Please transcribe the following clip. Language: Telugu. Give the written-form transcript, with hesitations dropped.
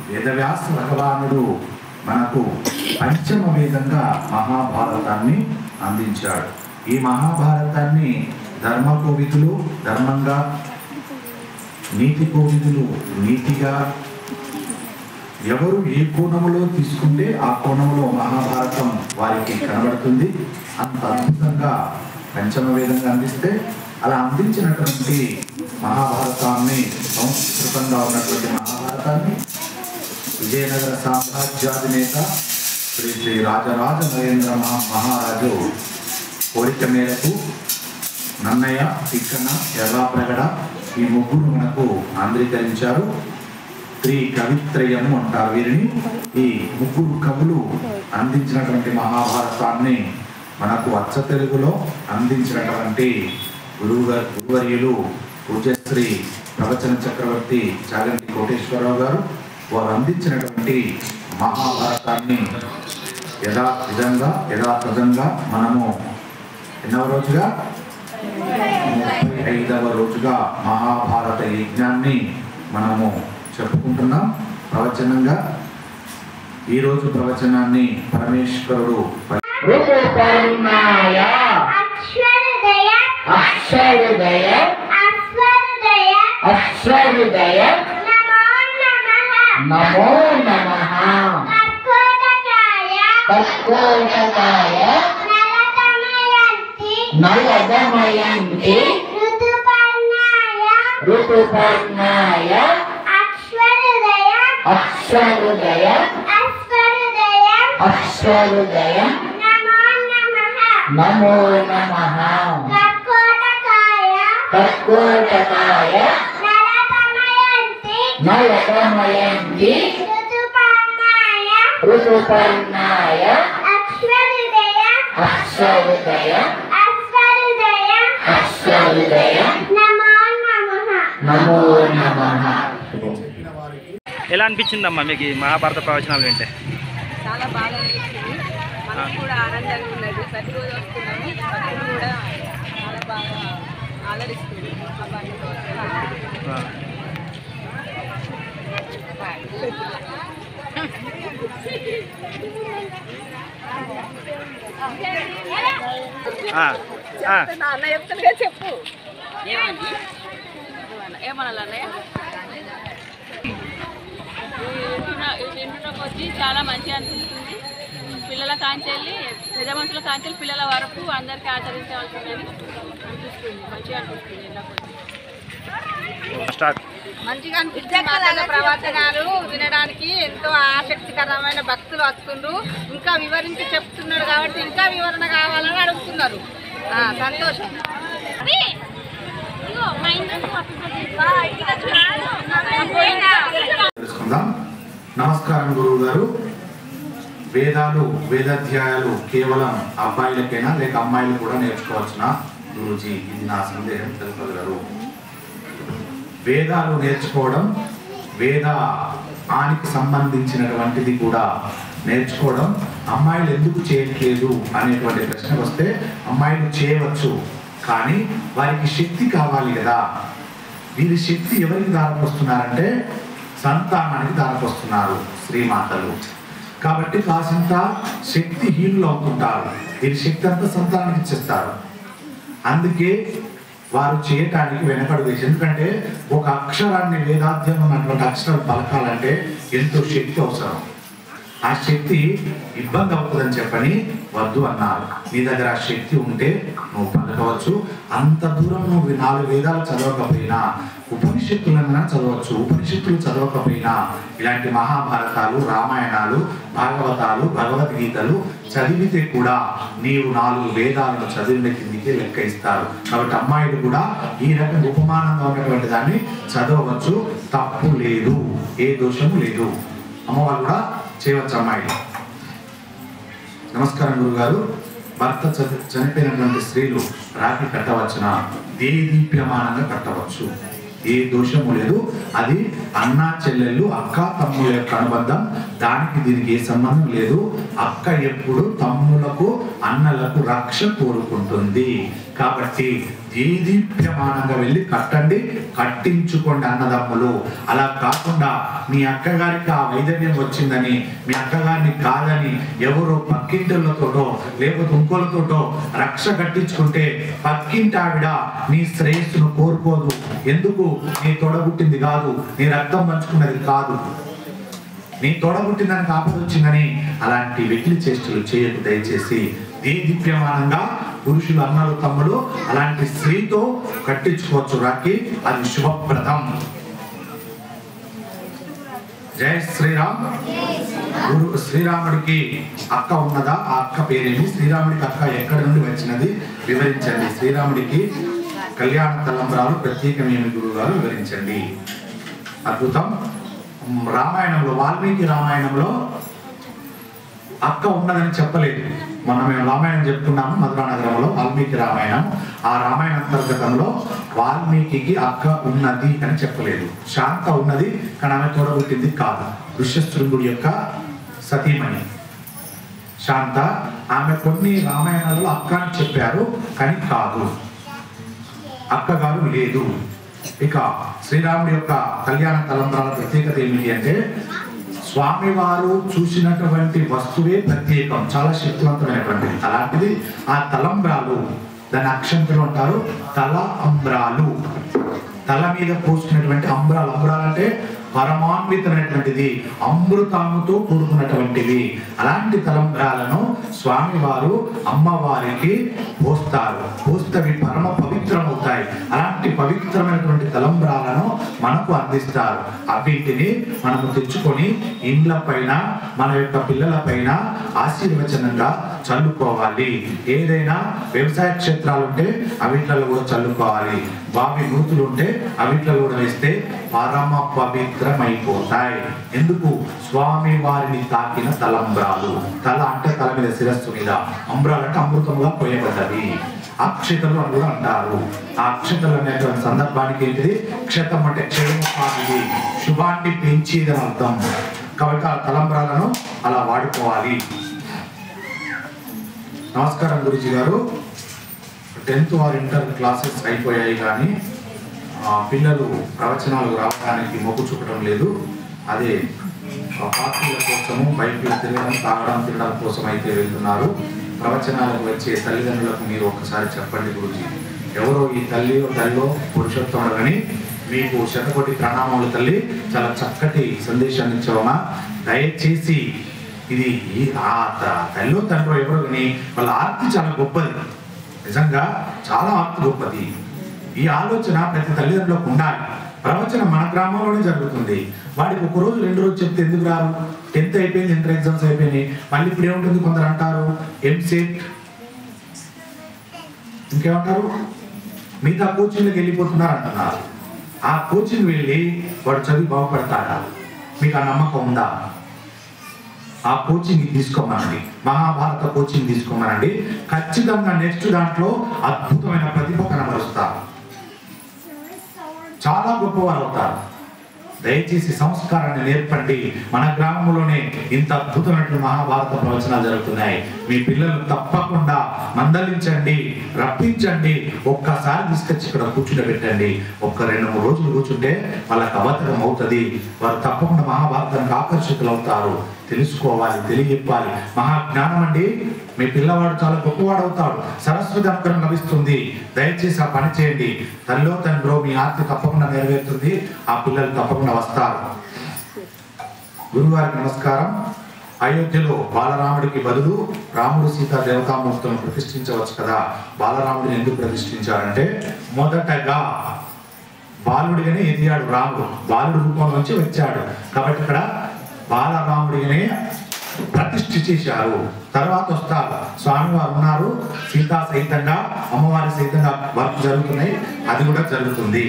వేదవ్యాస భగవానుడు మనకు పంచమ వేదంగా మహాభారతాన్ని అందించాడు. ఈ మహాభారతాన్ని ధర్మ కోవిదులు ధర్మంగా, నీతి కోవిదులు నీతిగా, ఎవరు ఏ కోణములో తీసుకుంటే ఆ కోణంలో మహాభారతం వారికి కనబడుతుంది. అంత అద్భుతంగా పంచమ వేదంగా అందిస్తే అలా అందించినటువంటి మహాభారతాన్ని, సంస్కృతంగా ఉన్నటువంటి మహాభారతాన్ని విజయనగర సామ్రాజ్యాధినేత శ్రీ శ్రీ రాజరాజ నరేంద్ర మహారాజు కోరిక మేరకు నన్నయ్య, తిక్కన, ఎర్రాప్రగడ ఈ ముగ్గురు మనకు ఆంధ్రీకరించారు. కవిత్రయము అంటారు వీరిని. ఈ ముగ్గురు కవులు అందించినటువంటి మహాభారతాన్ని మనకు అచ్చ తెలుగులో అందించినటువంటి గురువర్యులు పూజ్యశ్రీ ప్రవచన చక్రవర్తి చాగంటి కోటేశ్వరరావు గారు. వారు అందించినటువంటి మహాభారతాన్ని యథాతథంగా మనము ఎన్నవ రోజుగా 35వ రోజుగా మహాభారత యజ్ఞాన్ని మనము చెప్పుకుంటున్నాం ప్రవచనంగా. ఈరోజు ప్రవచనాన్ని పరమేశ్వరుడు నమో నమః కర్కోటకాయ నలదమయంతి ఋతుపర్ణాయ అక్షరుదయ నమో నమః కర్కోటకాయ నలదమయంతి ఋతుపర్ణాయ అక్షరుదయ నమో నమః. ఎలా అనిపించిందమ్మా మీకు ఈ మహాభారత ప్రవచనాలు వింటే? చాలా బాగా అనిపించింది. మనకు కూడా ఆనందంగా ఉన్నది. ప్రతిరోజు వస్తున్నాము, ప్రతిరోజు కూడా చాలా బాగా ఆదరిస్తుంది అన్న చెప్తానుగా చెప్పు. ఏమన్నా అన్నయ్య వింటున్న కొద్దీ చాలా మంచిగా అనిపిస్తుంది. పిల్లల కాంచెల్లి, పెద్ద మనుషుల కాంచెల్లి పిల్లల వరకు అందరికీ ఆచరించవలసిందని అనిపిస్తుంది. మంచిగా అనిపిస్తుంది. మంచిగా అనిపిస్తుంది. ప్రవచనాలు వినడానికి ఎంతో ఆసక్తికరమైన భక్తులు వస్తుండ్రు. ఇంకా వివరించి చెప్తున్నాడు కాబట్టి ఇంకా వివరణ కావాలని అడుగుతున్నారు. సంతోషం. నమస్కారం గురువు గారు. వేదాధ్యాయాలు కేవలం అబ్బాయిలకైనా లేక అమ్మాయిలు కూడా నేర్చుకోవచ్చునా గురూజీ? ఇది నా సందేహం, తెలుపగలరు. వేదాలు నేర్చుకోవడం, వేదానికి సంబంధించినటువంటిది కూడా నేర్చుకోవడం అమ్మాయిలు ఎందుకు చేయట్లేదు అనేటువంటి ప్రశ్న వస్తే అమ్మాయిలు చేయవచ్చు, కానీ వారికి శక్తి కావాలి కదా. వీరి శక్తి ఎవరికి దారిపోస్తున్నారంటే సంతానానికి దారిపోస్తున్నారు శ్రీమాతలు. కాబట్టి కాసింత శక్తిహీనులు అవుతుంటారు. వీరి శక్తి అంతా సంతానానికి ఇచ్చేస్తారు. అందుకే వారు చేయటానికి వెనకడు వేసి, ఎందుకంటే ఒక అక్షరాన్ని వేదాధ్యం ఉన్నటువంటి అక్షరాలు పలకాలంటే ఎంతో శక్తి అవసరం. ఆ శక్తి ఇబ్బంది అవుతుందని చెప్పని వద్దు అన్నారు. నీ దగ్గర ఆ శక్తి ఉంటే నువ్వు పలకవచ్చు. అంత దూరం నువ్వు 4 వేదాలు చదవకపోయినా ఉపనిషత్తులన్నా చదవచ్చు. ఉపనిషత్తులు చదవకపోయినా ఇలాంటి మహాభారతాలు, రామాయణాలు, భాగవతాలు, భగవద్గీతలు చదివితే కూడా నీవు 4 వేదాలను చదివిన కిందికి లెక్క ఇస్తారు. కాబట్టి అమ్మాయిలు కూడా ఈ రకంగా ఉపమానంగా ఉన్నటువంటి దాన్ని చదవవచ్చు. తప్పు లేదు, ఏ దోషము లేదు. అమ్మవారు కూడా చేయవచ్చు అమ్మాయిలు. నమస్కారం గురుగారు. భర్త చనిపోయినటువంటి స్త్రీలు రాఖీ కట్టవచ్చునా? దేదీప్యమానంగా కట్టవచ్చు, ఏ దోషము లేదు. అది అన్నా చెల్లెళ్ళు, అక్క తమ్ముల యొక్క అనుబంధం. దానికి దీనికి ఏ సంబంధం లేదు. అక్క ఎప్పుడు తమ్ములకు, అన్నలకు రక్ష కోరుకుంటుంది. కాబట్టి దీదీప్యమానంగా వెళ్ళి కట్టండి, కట్టించుకోండి అన్నదమ్ములు. అలా కాకుండా మీ అక్కగారికి ఆ వైద్యం వచ్చిందని, మీ అక్కగారిని కాదని ఎవరో పక్కింటిలతోటో లేకపోతే ఇంకోలతోటో రక్ష కట్టించుకుంటే పక్కింటి ఆవిడ నీ శ్రేయస్సును కోరుకోదు. ఎందుకు? నీ తోడబుట్టింది కాదు, నీ రక్తం పంచుకున్నది కాదు, నీ తోడబుట్టిందని కాపదొచ్చిందని అలాంటి వెకిలి చేష్టలు చేయకు దయచేసి. దీదీప్యమానంగా పురుషులు, అన్నలు, తమ్ముడు అలాంటి స్త్రీతో కట్టించుకోవచ్చు రాఖీ, అది శుభప్రదం. జై శ్రీరామ్. శ్రీరాముడికి అక్క ఉన్నదా? ఆ అక్క పేరేమి? శ్రీరాముడికి అక్క ఎక్కడి నుండి వచ్చినది వివరించండి. శ్రీరాముడికి కళ్యాణ తలంబ్రాలు ప్రత్యేకమేమి గురువు గారు వివరించండి. అద్భుతం. రామాయణంలో, వాల్మీకి రామాయణంలో అక్క ఉన్నదని చెప్పలేదు. మనం మేము రామాయణం చెప్పుకున్నాము మధురా నగరంలో, వాల్మీకి రామాయణం. ఆ రామాయణ అంతర్గతంలో వాల్మీకి అక్క ఉన్నది అని చెప్పలేదు. శాంత ఉన్నది, కానీ ఆమె తోడబుట్టింది కాదు. ఋష్యశృంగుడి యొక్క సతీమణి శాంత. ఆమె కొన్ని రామాయణాలలో అక్క అని చెప్పారు, కానీ కాదు, అక్కగారు లేదు. ఇక శ్రీరాముడి యొక్క కళ్యాణ తలంబ్రాల ప్రత్యేకత ఏమిటి అంటే, స్వామివారు చూసినటువంటి వస్తువే ప్రత్యేకం, చాలా శక్తివంతమైనటువంటిది. అలాంటిది ఆ తలంబ్రాలు, దాని అక్షంతలు అంటారు తల అంబ్రాలు. తల మీద పోసుకున్నటువంటి అంబ్రాలు. అంబ్రాలు అంటే పరమాన్వితమైనటువంటిది, అమృతాముతో కూడుకున్నటువంటివి. అలాంటి తలంబ్రాలను స్వామివారు అమ్మవారికి పోస్తారు. పోస్తవి పరమ పవిత్రమవుతాయి. అలాంటి పవిత్రమైనటువంటి తలంబ్రాలను మనకు అందిస్తారు. అవిటిని మనము తెచ్చుకొని ఇండ్ల పైన, మన యొక్క పిల్లల పైన ఆశీర్వచనంగా చల్లుకోవాలి. ఏదైనా వ్యవసాయ క్షేత్రాలు ఉంటే అవిట్లలో కూడా చల్లుకోవాలి. బావి నూతులు ఉంటే అవిట్లలో కూడా వేస్తే పరమ పవిత్రమైపోతాయి. ఎందుకు? స్వామి వారిని తాకిన తలంబ్రాలు. తల అంటే తల మీద, శిరస్సు మీద. అంబ్రాలు అంటే అమృతంగా పోయబడ్డది. అక్షతలు అని కూడా అంటారు. ఆ అక్షతలు అనేటువంటి సందర్భానికి ఏంటిది? క్షతం అంటే క్షేమపాది, శుభాన్ని పెంచేదని అర్థం. కాబట్టి ఆ తలంబ్రాలను అలా వాడుకోవాలి. నమస్కారం గురుజీ గారు. 10th or ఇంటర్ క్లాసెస్ అయిపోయాయి, కానీ పిల్లలు ప్రవచనాలు రావడానికి మొగ్గు చూపడం లేదు. అదే పార్టీల కోసము, బైక్లో తిరగడం, తాగడం, తినడం కోసం అయితే వెళ్తున్నారు. ప్రవచనాలకు వచ్చే తల్లిదండ్రులకు మీరు ఒక్కసారి చెప్పండి గురుజీ, ఎవరో ఈ తల్లిలో పురుషోత్తముడు అని మీకు శతకోటి ప్రణామములు తల్లి. చాలా చక్కటి సందేశాన్ని ఇచ్చావమ్మా. దయచేసి ఇది ఆ తల్లిలో తండ్రి ఎవరో కానీ వాళ్ళ ఆర్తి చాలా గొప్పది. నిజంగా చాలా ఆర్తి గొప్పది. ఈ ఆలోచన ప్రతి తల్లిదండ్రులకు ఉండాలి. ప్రవచనం మన గ్రామంలోనే జరుగుతుంది. వాడికి ఒక రోజు 2 రోజులు చెప్తే ఎందుకు రారు? 10th అయిపోయింది, ఇంటర్ ఎగ్జామ్స్ అయిపోయినాయి, మళ్ళీ ఇప్పుడు ఏముంటుంది? కొందరు అంటారు ఎంసెట్, ఇంకేమంటారు, మిగతా కోచింగ్కి వెళ్ళిపోతున్నారు అంటున్నారు. ఆ కోచింగ్ వెళ్ళి వాడు చదివి బాగుపడతాడా? మీకు ఆ నమ్మకం ఉందా? ఆ కోచింగ్ తీసుకోమనండి, మహాభారత కోచింగ్ తీసుకోమనండి. ఖచ్చితంగా నెక్స్ట్ దాంట్లో అద్భుతమైన ప్రతిభ కనబరుస్తారు, చాలా గొప్పవారు అవుతారు. దయచేసి సంస్కారాన్ని నేర్పండి. మన గ్రామంలోనే ఇంత అద్భుతమైన మహాభారత ప్రవచనాలు జరుగుతున్నాయి. మీ పిల్లలు తప్పకుండా మందలించండి, రప్పించండి. ఒక్కసారి తీసుకొచ్చి ఇక్కడ కూర్చుండబెట్టండి. ఒక్క 2-3 రోజులు కూర్చుంటే వాళ్ళకి అవతరం అవుతుంది. వారు తప్పకుండా మహాభారతానికి ఆకర్షితులు అవుతారు. తెలుసుకోవాలి, తెలియజెప్పాలి. మహాజ్ఞానం అండి. మీ పిల్లవాడు చాలా గొప్పవాడు అవుతాడు. సరస్వతి అనుగ్రహం లభిస్తుంది. దయచేసి ఆ పని చేయండి. తల్లిలో తండ్రిలో మీ ఆర్తి తప్పకుండా నెరవేరుతుంది. ఆ పిల్లలు తప్పకుండా వస్తారు. గురువారికి నమస్కారం. అయోధ్యలో బాలరాముడికి బదులు రాముడు సీతా దేవతామూర్తులను ప్రతిష్ఠించవచ్చు కదా. బాలరాముడిని ఎందుకు ప్రతిష్ఠించారంటే, మొదటగా బాలుడిగానే ఎదిగాడు రాముడు, బాలుడు రూపం నుంచి వచ్చాడు. కాబట్టి ఇక్కడ బాలరాముడిగానే ప్రతిష్ఠ చేశారు. తర్వాత వస్తారు స్వామివారు ఉన్నారు, సీతా సహితంగా, అమ్మవారి సహితంగా వర్క్ జరుగుతున్నాయి. అది కూడా జరుగుతుంది.